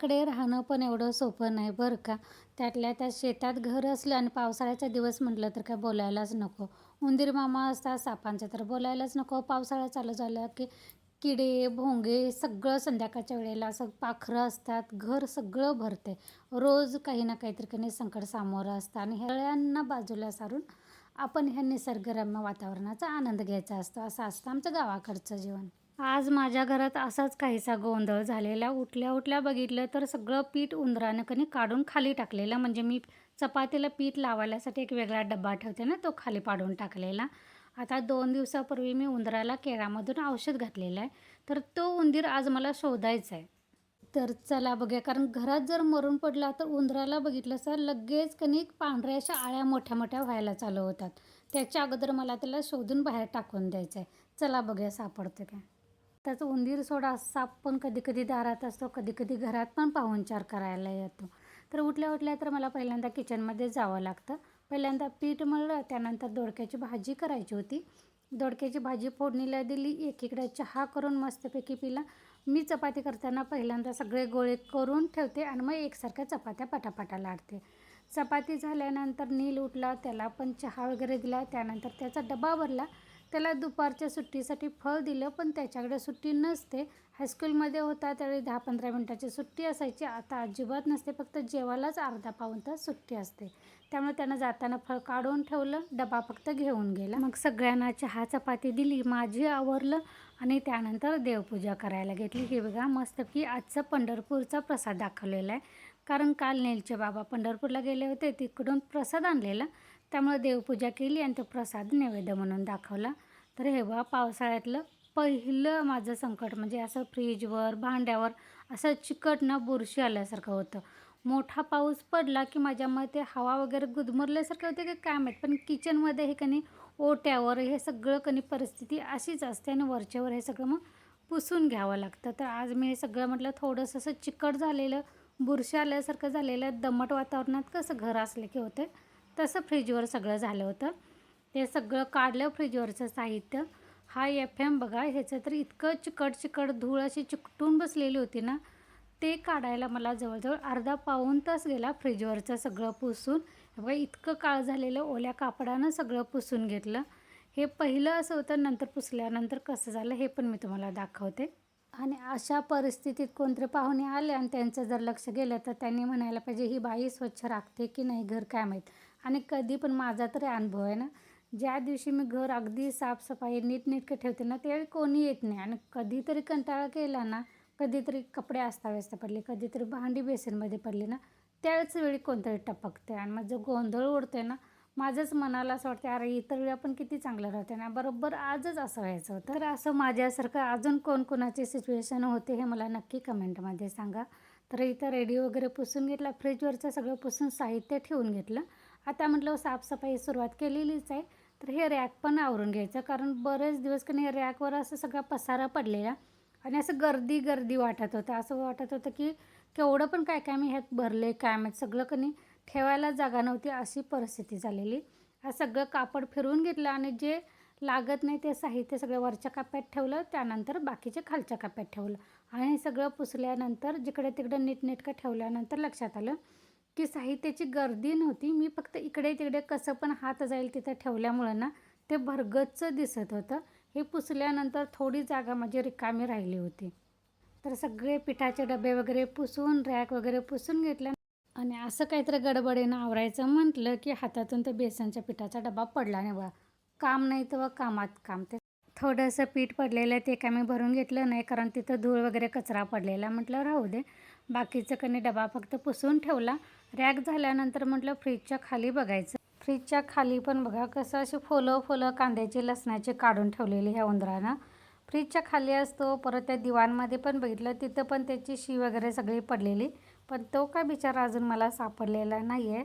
गावाकडे राहणं पण एवढं सोपं नाही बरं का. त्यातल्या त्यात शेतात घर असलं आणि पावसाळ्याचा दिवस म्हटलं तर काय बोलायलाच नको. उंदीर मामा असतात, सापांचं तर बोलायलाच नको. पावसाळा चालू झाला की किडे, भोंगे सगळं संध्याकाळच्या वेळेला असं पाखरं असतात. घर सगळं भरते. रोज काही ना काहीतरी संकट सामोरं असतं आणि ह्या सगळ्यांना बाजूला सारून आपण ह्या निसर्गरम्य वातावरणाचा आनंद घ्यायचा असतो. असं असतं आमचं गावाकडचं जीवन. आज माझ्या घरात असाच काहीसा गोंधळ झालेला. उठल्या-उठल्या बघितलं तर सगळं पीठ उंदरानं काढून खाली टाकलेलं. म्हणजे मी चपातीला पीठ लावायसाठी एक वेगळा डब्बा ठेवते ना, तो खाली पाडून टाकलेला. आता 2 दिवसापूर्वी मी उंदराला केळामधून औषध घातलेलं आहे. तर तो उंदीर आज मला शोधायचा आहे. तर चला बघूया. कारण घरात जर मरून पडला तर उंदराला बघितलं तर लगेच पांढऱ्या अशा आळ्या मोठ्या-मोठ्या व्हायला चालू होतात. त्याच्या अगोदर मला त्याला शोधून बाहेर टाकून द्यायचं आहे. चला बघूया सापडतं का? त्याचं उंदीर सोडा साप पण कधी-कधी दारात असतो, कधी-कधी घरात पण पाहुणचार करायला येतो. तर उठल्या-उठल्या तर मला पहिल्यांदा किचनमध्ये जावं लागतं. पहिल्यांदा पीठ मळलं, त्यानंतर दोडक्याची भाजी करायची होती. दोडक्याची भाजी फोडणीला दिली, एकीकडे चहा करून मस्तपैकी पिला. मी चपाती करताना पहिल्यांदा सगळे गोळे करून ठेवते आणि मग एकसारख्या चपात्या पटापटा लाटते. चपाती झाल्यानंतर नील उठला, त्याला पण चहा वगैरे दिला. त्यानंतर त्याचा डबा भरला. त्याला दुपारच्या सुट्टीसाठी फळ दिलं, पण त्याच्याकडे सुट्टी नसते. हायस्कूलमध्ये होता त्यावेळी 10-15 मिनिटाची सुट्टी असायची. आता अजिबात नसते, फक्त जेवायलाच अर्धा पाऊण तास सुट्टी असते. त्यामुळे त्यानं जाताना फळ काढून ठेवलं, डबा फक्त घेऊन गेला. मग सगळ्यांना चहा चपाती दिली, माझी आवरलं आणि त्यानंतर देवपूजा करायला घेतली. हे बघा मस्तपैकी आजचं पंढरपूरचा प्रसाद दाखवलेला आहे. कारण काल नेलचे बाबा पंढरपूरला गेले होते, तिकडून प्रसाद आणलेला. त्यामुळे देवपूजा केली आणि तो प्रसाद नैवेद्य म्हणून दाखवला. तर हे बघा पावसाळ्यातलं पहिलं माझं संकट म्हणजे असं फ्रीजवर, भांड्यावर असं चिकट बुरशी आल्यासारखं होतं. मोठा पाऊस पडला की माझ्या मते हवा वगैरे गुदमरल्यासारखं होते की काय माहीत, पण किचनमध्ये हे ओट्यावर हे सगळं परिस्थिती अशीच असते आणि वरच्यावर हे सगळं मग पुसून घ्यावं लागतं. तर आज मी हे सगळं म्हटलं थोडंसं असं चिकट झालेलं, बुरशी आल्यासारखं झालेलं, दमट वातावरणात कसं घर असले की होते, तसं फ्रीजवर सगळं झालं होतं. ते सगळं काढलं फ्रीजवरचं साहित्य. हा FM बघा, ह्याचं तर इतकं चिकट धूळ अशी चिकटून बसलेली होती ना, ते काढायला मला जवळजवळ अर्धा पाऊण तास गेला फ्रीजवरचं सगळं पुसून. हे बघा इतकं काळं झालेलं, ओल्या कापडानं सगळं पुसून घेतलं. हे पहिलं असं होतं, नंतर पुसल्यानंतर कसं झालं हे पण मी तुम्हाला दाखवते. आणि अशा परिस्थितीत कोणतरी पाहुणे आले आणि त्यांचं जर लक्ष गेलं तर त्यांनी म्हणायला पाहिजे ही बाई स्वच्छ राखते की नाही घर काय माहीत. आणि कधी पण माझा तरी अनुभव आहे ना, ज्या दिवशी मी घर अगदी साफसफाई नीटनेटकं ठेवते ना, त्यावेळी कोणी येत नाही. आणि कधीतरी कंटाळा केला ना, कधीतरी कपडे अस्ताव्यस्त पडले, कधीतरी भांडी बेसिनमध्ये पडली ना, त्याच वेळी कोणतरी टपकते आणि मग जो गोंधळ उडते ना, माझंच मनाला असं वाटतं अरे इतर वेळी आपण किती चांगलं राहते ना, बरोबर आजच असं व्हायचं होतं. तर असं माझ्यासारखं अजून कोणाची सिच्युएशन होते हे मला नक्की कमेंटमध्ये सांगा. तर इथं रेडिओ वगैरे पुसून घेतला, फ्रीजवरचं सगळं पुसून साहित्य ठेवून घेतलं. आता म्हटलं साफसफाई सुरुवात केलेलीच आहे, तर हे रॅक पण आवरून घ्यायचं. कारण बरेच दिवस रॅकवर असं सगळा पसारा पडलेला आणि असं गर्दी वाटत होतं. असं वाटत होतं की केवढं पण काय काय मी ह्यात भरले काय माहीत, सगळं ठेवायला जागा नव्हती अशी परिस्थिती झालेली. हा सगळं कापड फिरवून घेतलं आणि जे लागत नाही ते साहित्य सगळं वरच्या कप्प्यात ठेवलं, त्यानंतर बाकीचे खालच्या कप्प्यात ठेवलं. आणि हे सगळं पुसल्यानंतर जिकडे तिकडे नीटनेटकं ठेवल्यानंतर लक्षात आलं की साहित्याची गर्दी नव्हती. मी फक्त इकडे तिकडे कसं पण हात जाईल तिथं ठेवल्यामुळं ना, ते भरगच्च दिसत होतं. हे पुसल्यानंतर थोडी जागा माझी रिकामी राहिली होती. तर सगळे पिठाचे डबे वगैरे पुसून, रॅक वगैरे पुसून घेतल्या. आणि असं काहीतरी गडबडीनं आवरायचं म्हटलं की हातातून ते बेसनच्या पिठाचा डबा पडला नाही बघा. काम नाही तेव्हा कामात काम. ते थोडंसं पीठ पडलेलं ते काय मी भरून घेतलं नाही, कारण तिथं धूळ वगैरे कचरा पडलेला. म्हटलं राहू दे. बाकीचं डबा फक्त पुसून ठेवला. रॅक झाल्यानंतर म्हटलं फ्रीजच्या खाली बघायचं. फ्रीजच्या खाली पण बघा कसं अशी फुलं कांद्याची, लसणाची काढून ठेवलेली ह्या उंदरानं. फ्रीजच्या खाली असतो. परत त्या दिवाणमध्ये पण बघितलं, तिथं पण त्याची शी वगैरे सगळी पडलेली. पण तो काय बिचारा अजून मला सापडलेला नाही आहे.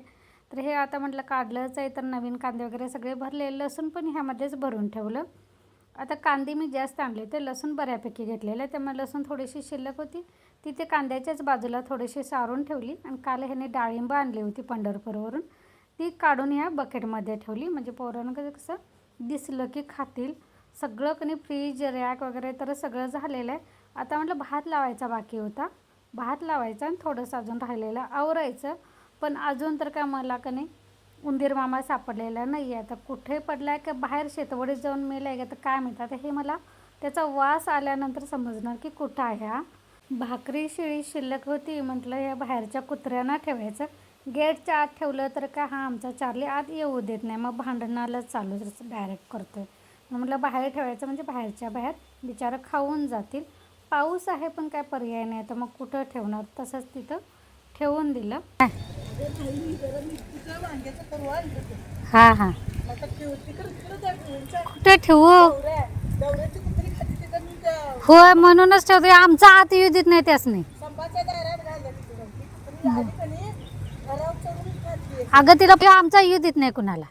तर हे आता म्हटलं काढलंच आहे तर नवीन कांदे वगैरे सगळे भरले. लसूण पण ह्यामध्येच भरून ठेवलं. आता कांदे मी जास्त आणले होते, लसूण बऱ्यापैकी घेतलेलं, त्यामुळे लसूण थोडीशी शिल्लक होती. ती कांद्याच्याच बाजूला थोडीशी सारून ठेवली. आणि काल ह्याने डाळिंब आणली होती पंढरपूरवरून, ती काढून ह्या बकेटमध्ये ठेवली. म्हणजे पोरांना कसं दिसलं की खातील. सगळं फ्रीज, रॅक वगैरे तर सगळं झालेलं आहे. आता म्हटलं भात लावायचा बाकी होता. भात लावायचा आणि थोडंसं अजून राहिलेलं आवरायचं. पण अजून तर काय मला का नाही उंदीर मामा सापडलेला नाही आहे. आता कुठे पडला आहे का बाहेर शेतवडीत जाऊन मेला आहे का तर काय माहीत. आता हे मला त्याचा वास आल्यानंतर समजणार की कुठं आहे हा. भाकरी शिळी शिल्लक होती, म्हटलं या बाहेरच्या कुत्र्यांना ठेवायचं. गेटच्या आत ठेवलं तर काय हा आमचा चार्ली आत येऊ देत नाही, मग भांडणाला चालू डायरेक्ट करतो आहे. मग म्हटलं बाहेर ठेवायचं म्हणजे बाहेरच्या बाहेर बिचारं खाऊन जातील. पाऊस आहे पण काय पर्याय नाही, तर मग कुठं ठेवणार, तसंच तिथं ठेवून दिलं. हां हां कुठे ठेवू? होय म्हणूनच ठेवतो, आमचा आत येऊ देत नाही त्यासनी. अगं तिला आमचा येऊ देत नाही कुणाला.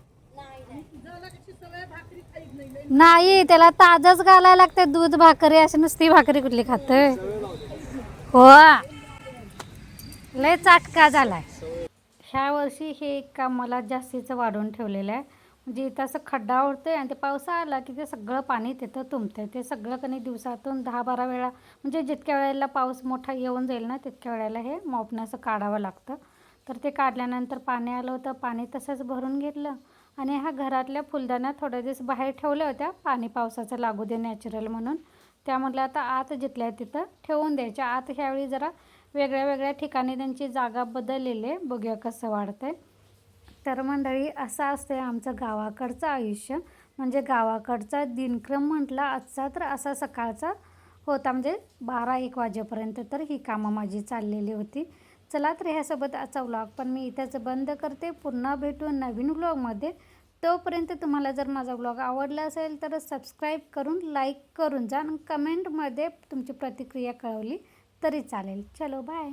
नाही त्याला ताजच घालायला लागते, दूध भाकरी अशी नुसती भाकरी कुठली खातोय. हो लय चाटका झालाय. ह्या वर्षी हे एक काम मला जास्तीचं वाढवून ठेवलेलं आहे. म्हणजे इथं असं खड्डा उडतोय आणि ते पावसा आला की ते सगळं पाणी तिथं तुंबतंय. ते सगळं कधी दिवसातून 10-12 वेळा, म्हणजे जितक्या वेळेला पाऊस मोठा येऊन जाईल ना तितक्या वेळेला हे मॉपनं असं काढावं लागतं. तर ते काढल्यानंतर पाणी आलं होतं, पाणी तसंच भरून घेतलं आणि ह्या घरातल्या फुलदाण्या थोड्या दिवस बाहेर ठेवल्या होत्या, पाणी पावसाचं लागू दे नॅचरल म्हणून. त्या म्हटलं आता आत जिथल्या तिथं ठेवून द्यायच्या. आत ह्यावेळी जरा वेगळ्या वेगळ्या ठिकाणी त्यांची जागा बदललेली आहे, बघूया कसं वाढतंय. तर मंडळी असं असतं आमचं गावाकडचं आयुष्य. म्हणजे गावाकडचा दिनक्रम म्हटला आजचा तर असा सकाळचा होता, म्हणजे 12-1 वाजेपर्यंत तर ही कामं माझी चाललेली होती. चला तर ह्यासोबत आजचा व्लॉग पण मी इथंच बंद करते. पुन्हा भेटू नवीन व्लॉगमध्ये. तोपर्यंत तुम्हाला जर माझा व्लॉग आवडला असेल तर सबस्क्राईब करून लाईक करून जा आणि कमेंटमध्ये तुमची प्रतिक्रिया कळवली तरी चालेल. चलो बाय.